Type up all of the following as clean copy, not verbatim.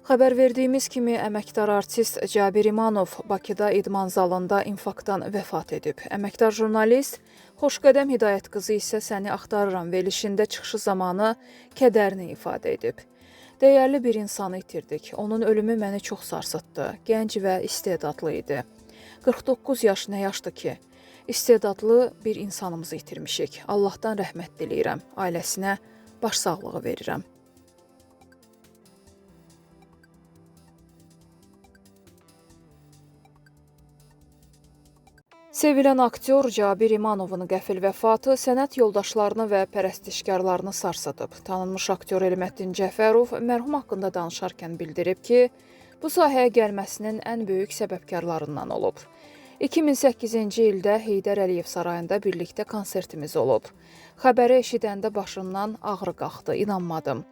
Xəbər verdiyimiz kimi əməkdar artist Cabir İmanov Bakıda idman zalında infarktdan vəfat edib. Əməkdar jurnalist Xoşqədəm Hidayət qızı isə Səni axtarıram verilişində çıxışı zamanı kədərini ifadə edib. Dəyərli bir insanı itirdik. Onun ölümü məni çox sarsıtdı. Gənc və istedadlı idi. 49 yaş nə yaşdır ki? İstedadlı bir insanımızı itirmişik. Allahdan rəhmət diləyirəm. Ailəsinə başsağlığı verirəm. Sevilən aktyor Cabir İmanovun qəfil vəfatı sənət yoldaşlarını və pərəstişkarlarını sarsıdıb. Tanınmış aktyor Elməddin Cəfərov mərhum haqqında danışarkən bildirib ki, bu sahəyə gəlməsinin ən böyük səbəbkarlarından olub. 2008-ci ildə Heydər Əliyev sarayında birlikdə konsertimiz olub. Xəbəri eşidəndə başımdan ağrı qalxdı, inanmadım.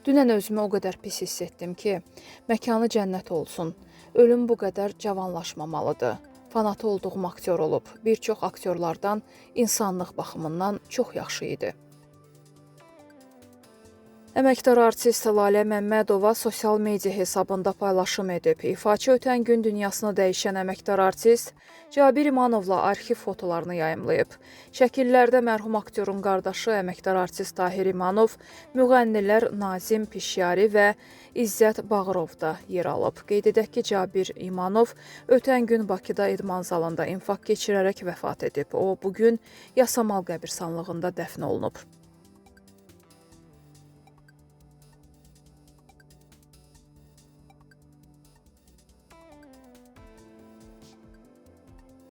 Dünən özümü o qədər pis hiss etdim ki, məkanı cənnət olsun. Ölüm bu qədər cavanlaşmamalıdır. Fanatı olduğum aktyor olub. Bir çox aktyorlardan insanlıq baxımından çox yaxşı idi. Əməkdar artist Lalə Məmmədova sosial media hesabında paylaşım edib. İfaçı ötən gün dünyasını dəyişən əməkdar artist Cabir İmanovla arxiv fotolarını yayımlayıb. Şəkillərdə mərhum aktyorun qardaşı əməkdar artist Tahir İmanov, müğənnilər Nazim Pişyari və İzzət Bağırov da yer alıb. Qeyd edək ki, Cabir İmanov ötən gün Bakıda idman zalında infarkt keçirərək vəfat edib. O, bugün Yasamal qəbirstanlığında dəfn olunub.